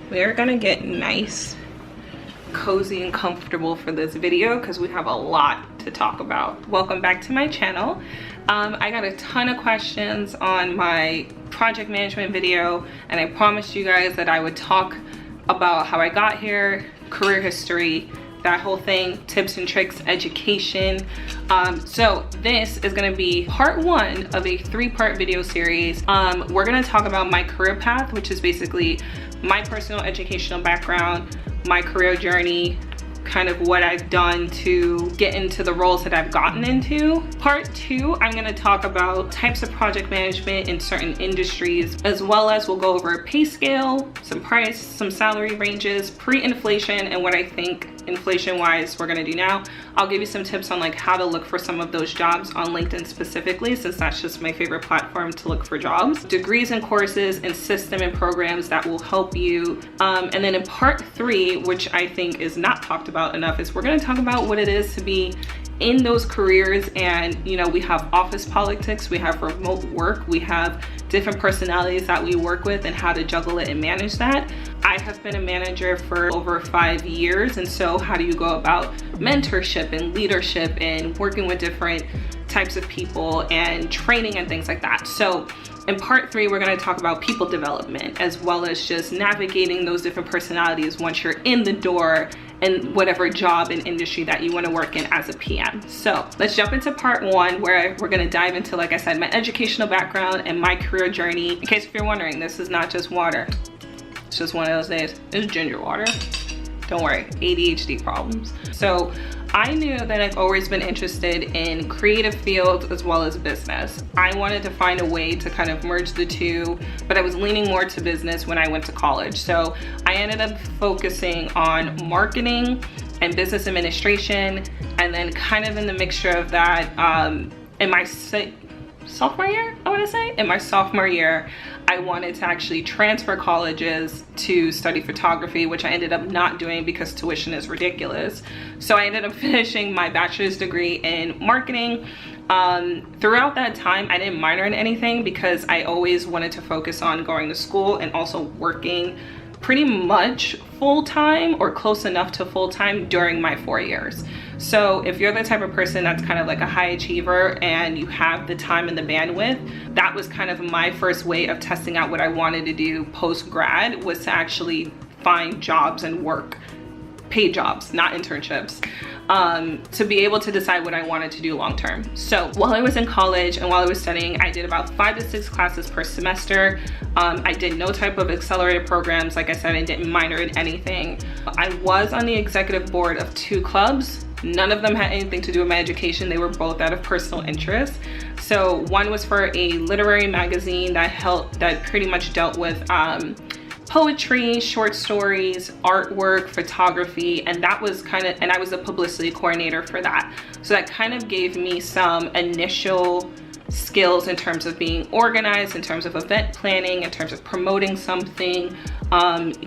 we're gonna get nice, cozy, and comfortable for this video because we have a lot to talk about. Welcome back to my channel. I got a ton of questions on my project management video, and I promised you guys that I would talk about how I got here, career history, that whole thing, tips and tricks, education. So this is gonna be part one of a 3-part video series. We're gonna talk about my career path, which is basically my personal educational background, my career journey, kind of what I've done to get into the roles that I've gotten into. Part 2, I'm going to talk about types of project management in certain industries, as well as we'll go over a pay scale, some price, some salary ranges, pre-inflation, and what I think inflation wise we're going to do now. I'll give you some tips on like how to look for some of those jobs on LinkedIn specifically, since that's just my favorite platform to look for jobs, degrees and courses, and system and programs that will help you. And then in part 3, which I think is not talked about enough, is we're going to talk about what it is to be in those careers. And you know, we have office politics, we have remote work, we have different personalities that we work with and how to juggle it and manage that. I have been a manager for over 5 years, and so how do you go about mentorship and leadership and working with different types of people and training and things like that. So in part 3, we're going to talk about people development, as well as just navigating those different personalities once you're in the door in whatever job and industry that you want to work in as a PM. So let's jump into part 1, where we're going to dive into, like I said, my educational background and my career journey. In case if you're wondering, this is not just water. It's just one of those days. It's ginger water. Don't worry, ADHD problems. So I knew that I've always been interested in creative fields as well as business. I wanted to find a way to kind of merge the two, but I was leaning more to business when I went to college. So I ended up focusing on marketing and business administration, and then kind of in the mixture of that, in my sophomore year, I want to say, in my sophomore year, I wanted to actually transfer colleges to study photography, which I ended up not doing because tuition is ridiculous. So I ended up finishing my bachelor's degree in marketing. Throughout that time, I didn't minor in anything because I always wanted to focus on going to school and also working pretty much full-time or close enough to full-time during my 4 years. So if you're the type of person that's kind of like a high achiever and you have the time and the bandwidth, that was kind of my first way of testing out what I wanted to do post-grad, was to actually find jobs and work, paid jobs, not internships, to be able to decide what I wanted to do long term. So while I was in college and while I was studying, I did about 5 to 6 classes per semester. I did no type of accelerated programs. Like I said, I didn't minor in anything. I was on the executive board of 2 clubs. None of them had anything to do with my education. They were both out of personal interest. So one was for a literary magazine that pretty much dealt with poetry, short stories, artwork, photography, and that was and I was the publicity coordinator for that. So that kind of gave me some initial skills in terms of being organized, in terms of event planning, in terms of promoting something,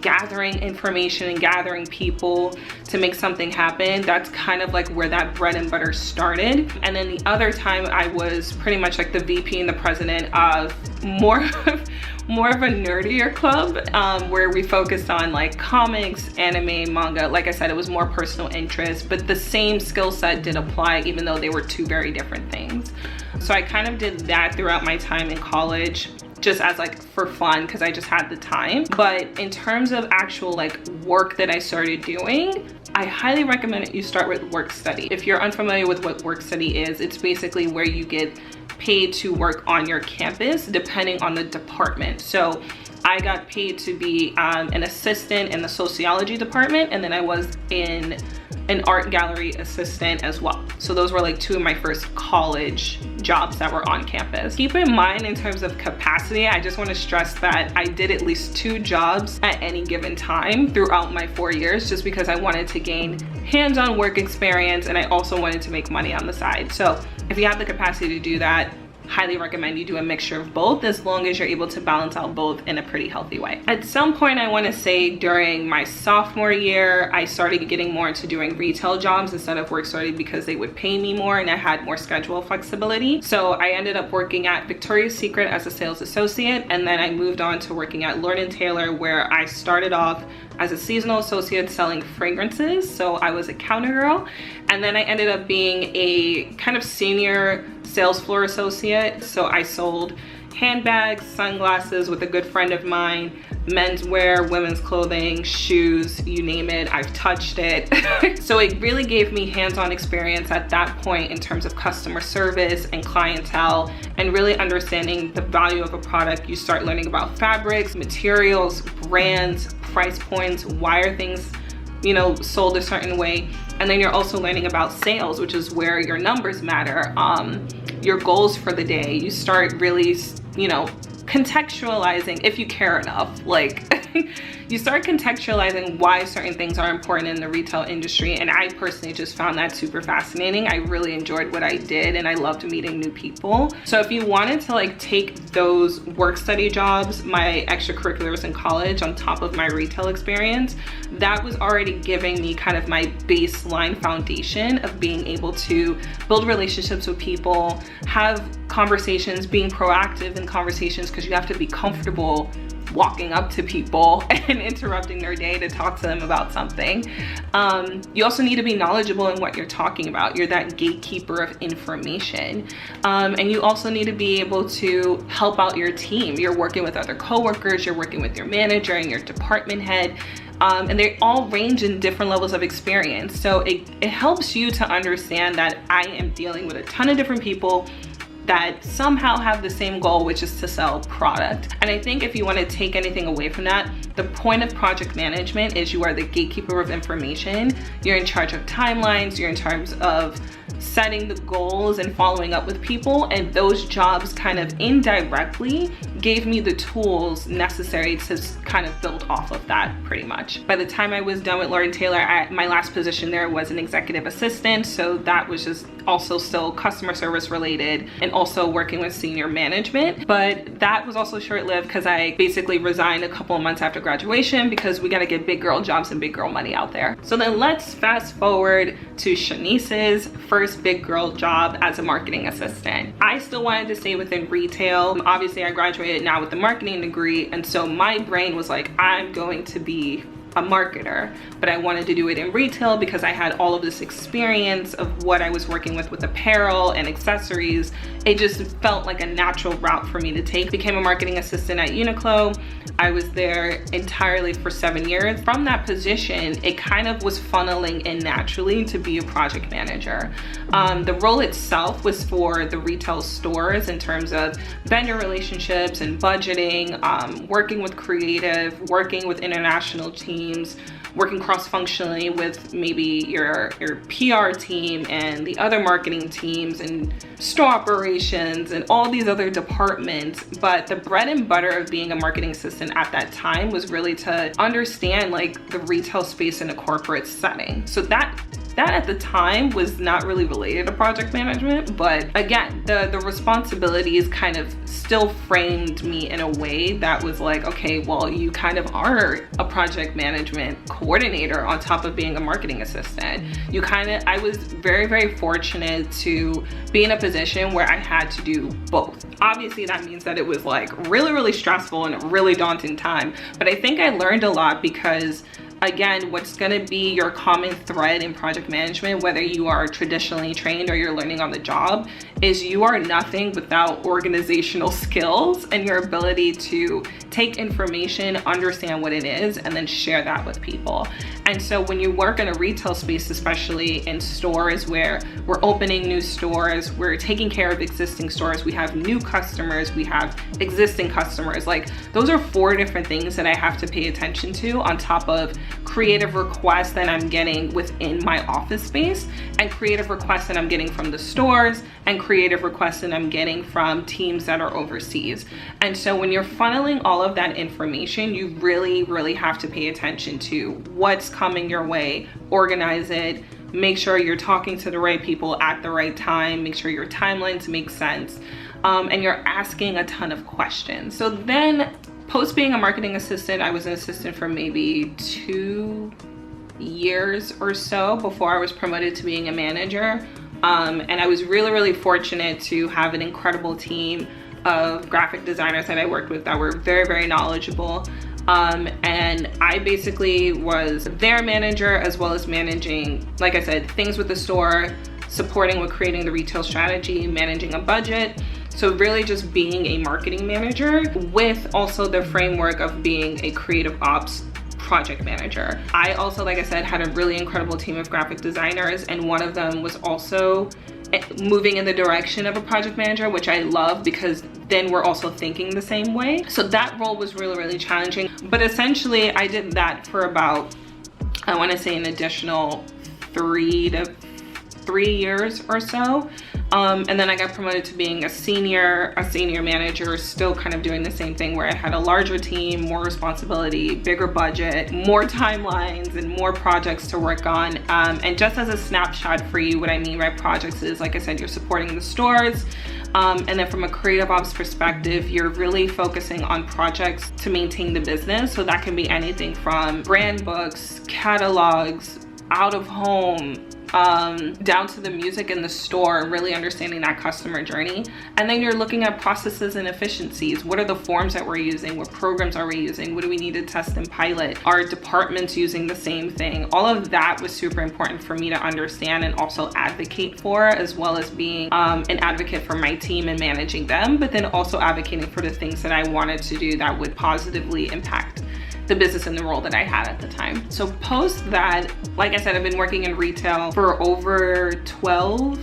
gathering information and gathering people to make something happen. That's kind of like where that bread and butter started. And then the other time, I was pretty much like the VP and the president of more of a nerdier club, where we focused on like comics, anime, manga. Like I said, it was more personal interest, but the same skill set did apply, even though they were 2 very different things. So I kind of did that throughout my time in college, just as like for fun, because I just had the time. But in terms of actual like work that I started doing, I highly recommend that you start with work study. If you're unfamiliar with what work study is, it's basically where you get paid to work on your campus depending on the department. So I got paid to be an assistant in the sociology department, and then I was in an art gallery assistant as well. So those were like 2 of my first college jobs that were on campus. Keep in mind, in terms of capacity, I just want to stress that I did at least 2 jobs at any given time throughout my 4 years, just because I wanted to gain hands-on work experience, and I also wanted to make money on the side. So if you have the capacity to do that, highly recommend you do a mixture of both, as long as you're able to balance out both in a pretty healthy way. At some point, I want to say during my sophomore year, I started getting more into doing retail jobs instead of work study because they would pay me more and I had more schedule flexibility. So I ended up working at Victoria's Secret as a sales associate, and then I moved on to working at Lord & Taylor, where I started off as a seasonal associate selling fragrances. So I was a counter girl, and then I ended up being a kind of senior sales floor associate. So I sold handbags, sunglasses with a good friend of mine, menswear, women's clothing, shoes, you name it, I've touched it. So it really gave me hands-on experience at that point in terms of customer service and clientele, and really understanding the value of a product. You start learning about fabrics, materials, brands, price points, why are things, you know, sold a certain way. And then you're also learning about sales, which is where your numbers matter, your goals for the day. You start really, you know, contextualizing, if you care enough, like you start contextualizing why certain things are important in the retail industry. And I personally just found that super fascinating. I really enjoyed what I did, and I loved meeting new people. So if you wanted to like take those work study jobs, my extracurriculars in college, on top of my retail experience, that was already giving me kind of my baseline foundation of being able to build relationships with people, have conversations, being proactive in conversations, because you have to be comfortable walking up to people and interrupting their day to talk to them about something. You also need to be knowledgeable in what you're talking about. You're that gatekeeper of information. And you also need to be able to help out your team. You're working with other coworkers, you're working with your manager and your department head. And they all range in different levels of experience. So it helps you to understand that I am dealing with a ton of different people that somehow have the same goal, which is to sell product. And I think if you want to take anything away from that, the point of project management is you are the gatekeeper of information. You're in charge of timelines, you're in charge of setting the goals and following up with people, and those jobs kind of indirectly gave me the tools necessary to kind of build off of that pretty much. By the time I was done with Lord & Taylor, my last position there was an executive assistant, so that was just also still customer service related and also working with senior management. But that was also short-lived because I basically resigned a couple of months after graduation because we got to get big girl jobs and big girl money out there. So then let's fast forward to Shanice's first big girl job as a marketing assistant. I still wanted to stay within retail. Obviously I graduated now with a marketing degree, and so my brain was like, I'm going to be a marketer, but I wanted to do it in retail because I had all of this experience of what I was working with apparel and accessories. It just felt like a natural route for me to take. Became a marketing assistant at Uniqlo. I was there entirely for 7 years. From that position, it kind of was funneling in naturally to be a project manager. The role itself was for the retail stores in terms of vendor relationships and budgeting, working with creative, working with international teams, working cross-functionally with maybe your PR team and the other marketing teams and store operations and all these other departments. But the bread and butter of being a marketing assistant at that time was really to understand like the retail space in a corporate setting. So that at the time was not really related to project management, but again, the responsibilities kind of still framed me in a way that was like, okay, well, you kind of are a project management coordinator on top of being a marketing assistant. I was very, very fortunate to be in a position where I had to do both. Obviously, that means that it was like really, really stressful and a really daunting time, but I think I learned a lot because again, what's going to be your common thread in project management, whether you are traditionally trained or you're learning on the job, is you are nothing without organizational skills and your ability to take information, understand what it is, and then share that with people. And so when you work in a retail space, especially in stores where we're opening new stores, we're taking care of existing stores, we have new customers, we have existing customers, like those are 4 different things that I have to pay attention to on top of creative requests that I'm getting within my office space and creative requests that I'm getting from the stores and creative requests that I'm getting from teams that are overseas. And so when you're funneling all of that information, you really, really have to pay attention to what's coming your way, organize it, make sure you're talking to the right people at the right time, make sure your timelines make sense. and you're asking a ton of questions. So then post being a marketing assistant, I was an assistant for maybe 2 years or so before I was promoted to being a manager. And I was really fortunate to have an incredible team of graphic designers that I worked with that were very knowledgeable. And I basically was their manager, as well as managing, like I said, things with the store, supporting with creating the retail strategy, managing a budget. So really just being a marketing manager with also the framework of being a creative ops project manager. I also, like I said, had a really incredible team of graphic designers, and one of them was also moving in the direction of a project manager, which I love because then we're also thinking the same way. So that role was really challenging. But essentially I did that for about, I want to say, an additional 3 years or so. And then I got promoted to being a senior manager, still kind of doing the same thing, where I had a larger team, more responsibility, bigger budget, more timelines, and more projects to work on. And just as a snapshot for you, what I mean by projects is, like I said, you're supporting the stores. And then from a creative ops perspective, you're really focusing on projects to maintain the business. So that can be anything from brand books, catalogs, out of home, down to the music in the store, really understanding that customer journey. And then you're looking at processes and efficiencies. What are the forms that we're using? What programs are we using? What do we need to test and pilot? Are departments using the same thing? All of that was super important for me to understand and also advocate for, as well as being an advocate for my team and managing them, but then also advocating for the things that I wanted to do that would positively impact the business and the role that I had at the time. So post that, like I said, I've been working in retail for over 12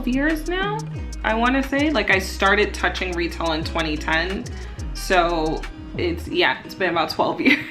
years now, I want to say. Like, I started touching retail in 2010. So it's been about 12 years.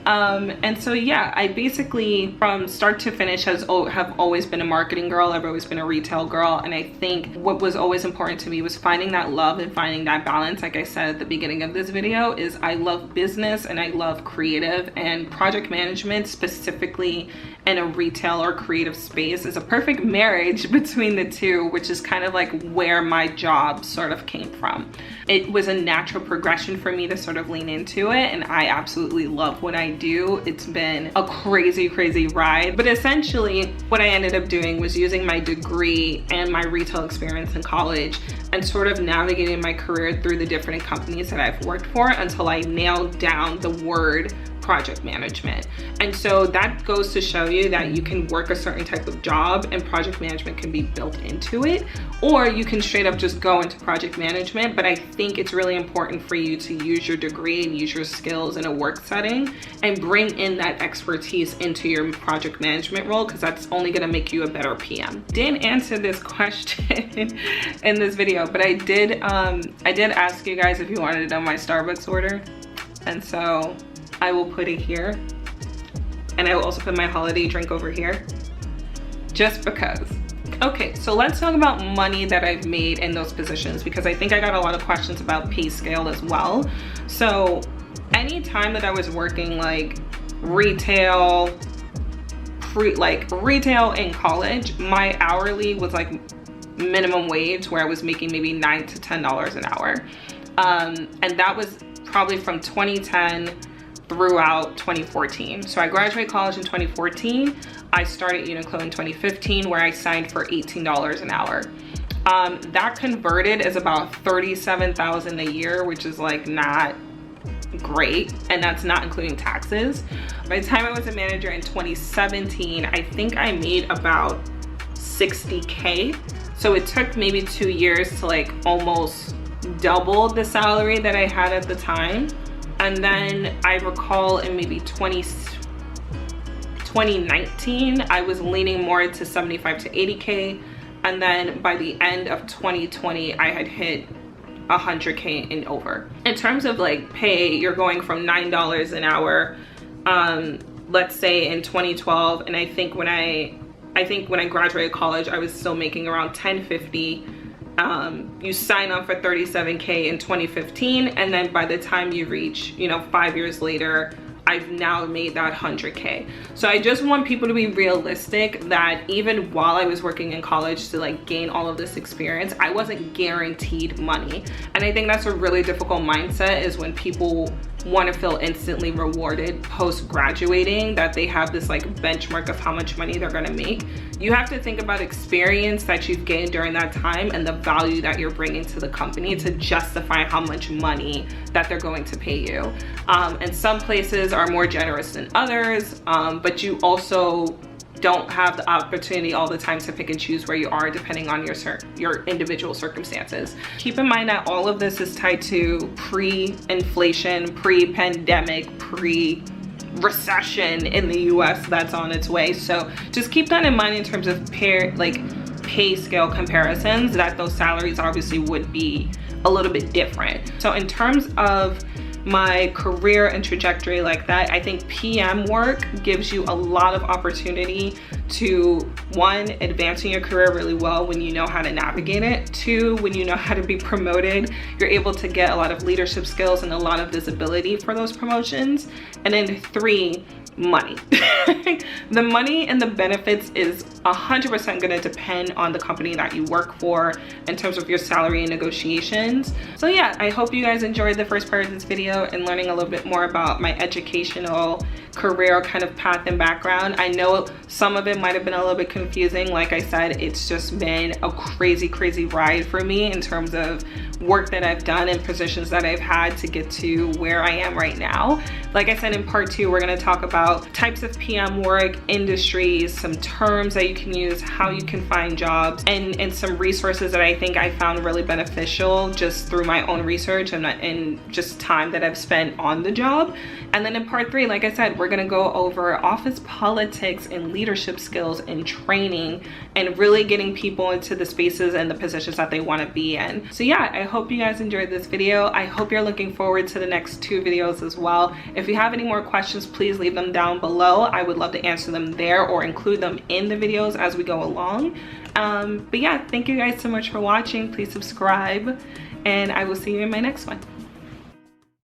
And so yeah, I basically from start to finish have always been a marketing girl. I've always been a retail girl. And I think what was always important to me was finding that love and finding that balance. Like I said at the beginning of this video, is I love business and I love creative, and project management specifically in a retail or creative space is a perfect marriage between the two, which is kind of like where my job sort of came from. It was a natural progression for me to sort of lean into it, and I absolutely love what I do. It's been a crazy ride. But essentially what I ended up doing was using my degree and my retail experience in college and sort of navigating my career through the different companies that I've worked for until I nailed down the word project management. And so that goes to show you that you can work a certain type of job and project management can be built into it, or you can straight up just go into project management. But I think it's really important for you to use your degree and use your skills in a work setting and bring in that expertise into your project management role, because that's only going to make you a better PM. Didn't answer this question in this video, but I did ask you guys if you wanted to know my Starbucks order, and so I will put it here, and I will also put my holiday drink over here, just because. Okay, so let's talk about money that I've made in those positions, because I think I got a lot of questions about pay scale as well. So anytime that I was working like retail in college, my hourly was like minimum wage, where I was making maybe $9 to $10 an hour. And that was probably from 2010 throughout 2014. So I graduated college in 2014. I started Uniqlo in 2015, where I signed for $18 an hour. That converted is about $37,000 a year, which is like not great, and that's not including taxes. By the time I was a manager in 2017, I think I made about $60K. So it took maybe 2 years to like almost double the salary that I had at the time. And then I recall in maybe 2019, I was leaning more to 75 to 80K. And then by the end of 2020, I had hit 100K and over. In terms of like pay, you're going from $9 an hour, let's say in 2012. And I think when I graduated college, I was still making around $10.50. You sign up for 37K in 2015, and then by the time you reach 5 years later, I've now made that 100K. So I just want people to be realistic that even while I was working in college to like gain all of this experience, I wasn't guaranteed money. And I think that's a really difficult mindset, is when people want to feel instantly rewarded post graduating, that they have this like benchmark of how much money they're going to make. You have to think about experience that you've gained during that time and the value that you're bringing to the company to justify how much money that they're going to pay you. And some places are more generous than others, but you also don't have the opportunity all the time to pick and choose where you are depending on your individual circumstances. Keep in mind that all of this is tied to pre-inflation, pre-pandemic, pre-recession in the US that's on its way. So just keep that in mind in terms of pay scale comparisons, that those salaries obviously would be a little bit different. So in terms of my career and trajectory like that, I think PM work gives you a lot of opportunity to, one, advance in your career really well when you know how to navigate it. Two, when you know how to be promoted, you're able to get a lot of leadership skills and a lot of visibility for those promotions. And then three, money. The money and the benefits is 100% going to depend on the company that you work for in terms of your salary and negotiations. So yeah, I hope you guys enjoyed the first part of this video and learning a little bit more about my educational career kind of path and background. I know some of it might have been a little bit confusing. Like I said, it's just been a crazy ride for me in terms of work that I've done and positions that I've had to get to where I am right now. Like I said, in part 2, we're going to talk about types of PM work, industries, some terms that you can use, how you can find jobs, and some resources that I think I found really beneficial just through my own research and just time that I've spent on the job. And then in part 3, like I said, we're going to go over office politics and leadership skills and training and really getting people into the spaces and the positions that they want to be in. So yeah, I hope you guys enjoyed this video. I hope you're looking forward to the next 2 videos as well. If you have any more questions, please leave them down below. I would love to answer them there or include them in the videos as we go along. But yeah, thank you guys so much for watching. Please subscribe and I will see you in my next one.